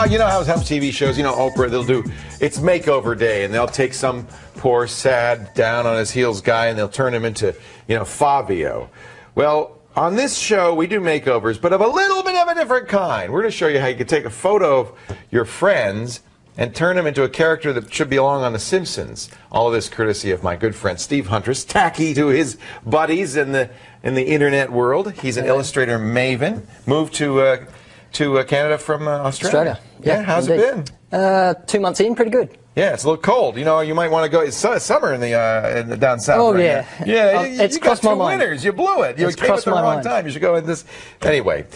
You know how some TV shows, you know, Oprah, they'll do, it's makeover day, and they'll take some poor, sad, down on his heels guy, and they'll turn him into, you know, Fabio. Well, on this show, we do makeovers, but of a little bit of a different kind. We're going to show you how you can take a photo of your friends and turn them into a character that should belong on The Simpsons. All of this courtesy of my good friend Steve Huntress, tacky to his buddies in the internet world. He's an illustrator maven. Moved to Canada from Australia. Yeah, how's indeed. it been? 2 months in, pretty good. Yeah, it's a little cold. You know, you might want to go. It's summer in the down south. Oh, right yeah. now. Yeah, it's you crossed got my two mind. winners. You blew it. You It's came at the crossed my wrong mind. time. You should go in this. Anyway,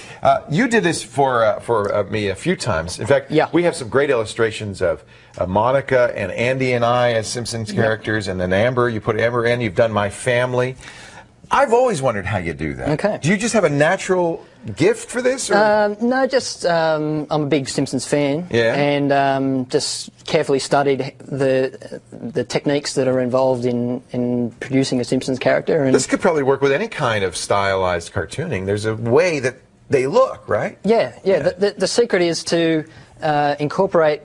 you did this for me a few times. In fact, we have some great illustrations of Monica and Andy and I as Simpsons characters, and then Amber. You put Amber in. You've done My Family. I've always wondered how you do that. Okay. Do you just have a natural gift for this? Or? No, just I'm a big Simpsons fan, and just carefully studied the techniques that are involved in producing a Simpsons character. And this could probably work with any kind of stylized cartooning. There's a way that they look, right? Yeah. The secret is to incorporate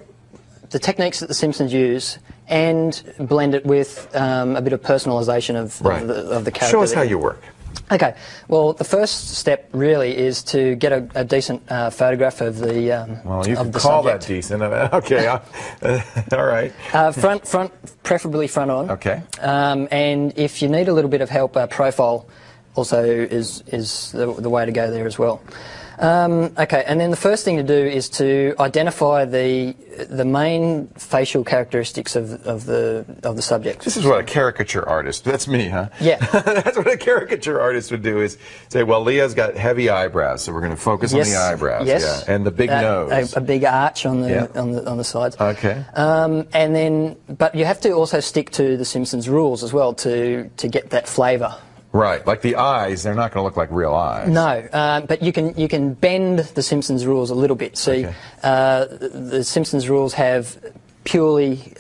the techniques that the Simpsons use and blend it with a bit of personalisation of the character. Show us how you work. Okay. Well, the first step really is to get a decent photograph of the well, you can the call subject. that decent. Okay. All right. Front, preferably front on. Okay. And if you need a little bit of help, profile also is the way to go there as well. Okay, and then the first thing to do is to identify the main facial characteristics of the subject. This is what a caricature artist, that's me, huh? Yeah. That's what a caricature artist would do, is say, well, Leah's got heavy eyebrows, so we're going to focus on the eyebrows. Yes. Yeah. And the big nose. A big arch on the sides. Okay. And then, but you have to also stick to the Simpsons rules as well to get that flavour. Right, like the eyes, they're not going to look like real eyes. No, but you can bend the Simpsons rules a little bit. See, the Simpsons rules have purely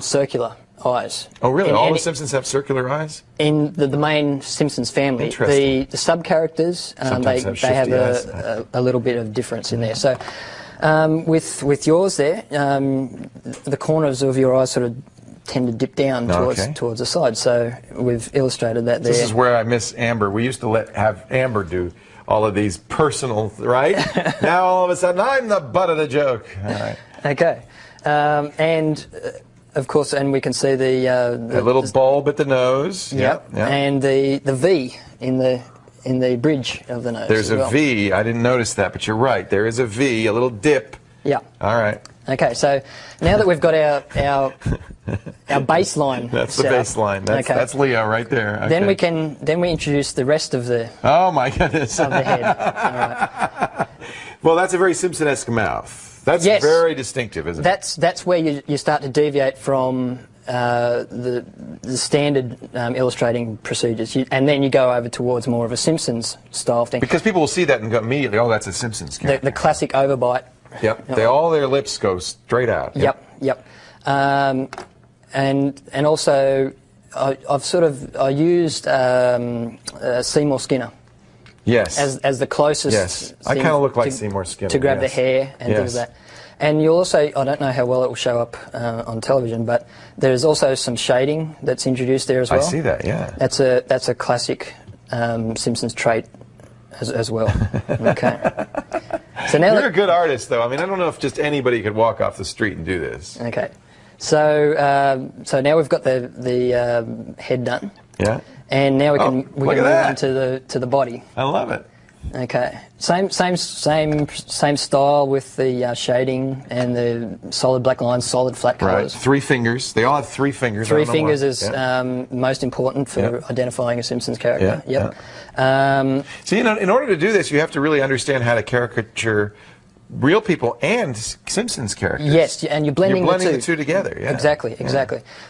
circular eyes. Oh, really? All the Simpsons have circular eyes? In the main Simpsons family. Interesting. The sub-characters, they have a little bit of difference in there. So with yours there, the corners of your eyes sort of tend to dip down towards the side, so we've illustrated that there. This is where I miss Amber. We used to have Amber do all of these personal, right? Now all of a sudden I'm the butt of the joke. All right. Okay, and of course, and we can see the little bulb at the nose. Yep. And the V in the bridge of the nose. There's a V. I didn't notice that, but you're right. There is a V, a little dip. Yeah. All right. Okay, so now that we've got our baseline. That's the baseline. That's Leo right there. Okay. Then we introduce the rest of the. Oh my goodness. Of the head. All right. Well, that's a very Simpson-esque mouth. That's very distinctive, isn't it? That's where you start to deviate from the standard illustrating procedures, and then you go over towards more of a Simpsons style thing. Because people will see that and go immediately, oh, that's a Simpsons character. The classic overbite. Yep. All their lips go straight out. Yep. And also, I used Seymour Skinner. Yes. As the closest. Yes. I kind of look like Seymour Skinner. To grab the hair and things like that. And you also, I don't know how well it will show up on television, but there's also some shading that's introduced there as well. I see that. Yeah. That's a classic Simpsons trait as well. Okay. So now you're a good artist, though. I mean, I don't know if just anybody could walk off the street and do this. Okay. So now we've got the head done. Yeah. And now we can move on to the body. I love it. Okay. Same style with the shading and the solid black lines, solid flat colours. Right. 3 fingers. They all have 3 fingers. 3 fingers is most important for identifying a Simpsons character. So, you know, in order to do this, you have to really understand how to caricature real people and Simpsons characters. Yes, and you're blending the two together. Yeah. Exactly.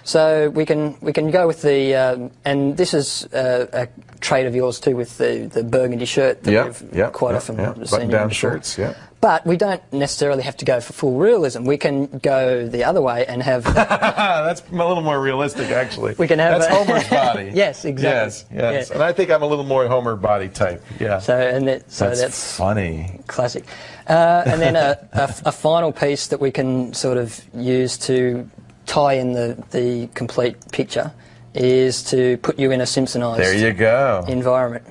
So we can go with the and this is a trait of yours too, with the burgundy shirt that we've quite often seen. Button-down shirts. Yeah. But we don't necessarily have to go for full realism. We can go the other way and have... That's a little more realistic, actually. We can have That's Homer's body. Yes, exactly. Yes. And I think I'm a little more Homer body type. Yeah. That's funny. Classic. And then a final piece that we can sort of use to tie in the complete picture is to put you in a Simpsonized there you go. environment.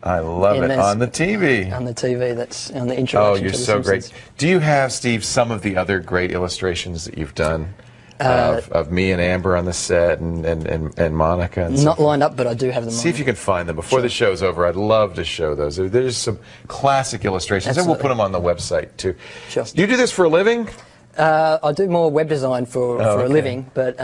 I love it. On the TV. On the TV, that's on the introduction. Oh, you're to the so Simpsons. great. Do you have, Steve, some of the other great illustrations that you've done of me and Amber on the set and Monica? And not lined up, but I do have them. See if you can find them before the show's over. I'd love to show those. There's some classic illustrations, Absolutely. and we'll put them on the website too. Sure. Do you do this for a living? I do more web design for a living, but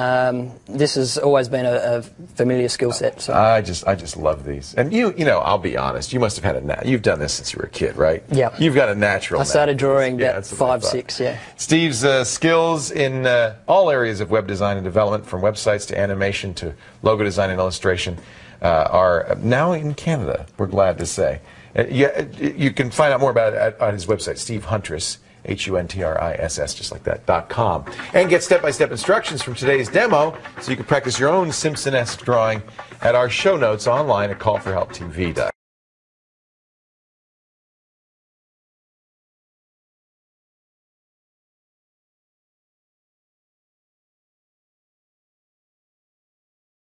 this has always been a familiar skill set. So I just love these. And you know, I'll be honest. You must have had you've done this since you were a kid, right? Yeah. You've got a natural. I started drawing about that's what I 5, thought. 6. Yeah. Steve's skills in all areas of web design and development, from websites to animation to logo design and illustration, are now in Canada. We're glad to say. You can find out more about it at his website, Steve Huntriss. HUNTRISS, just like that, .com. And get step-by-step instructions from today's demo so you can practice your own Simpson-esque drawing at our show notes online at callforhelptv.com.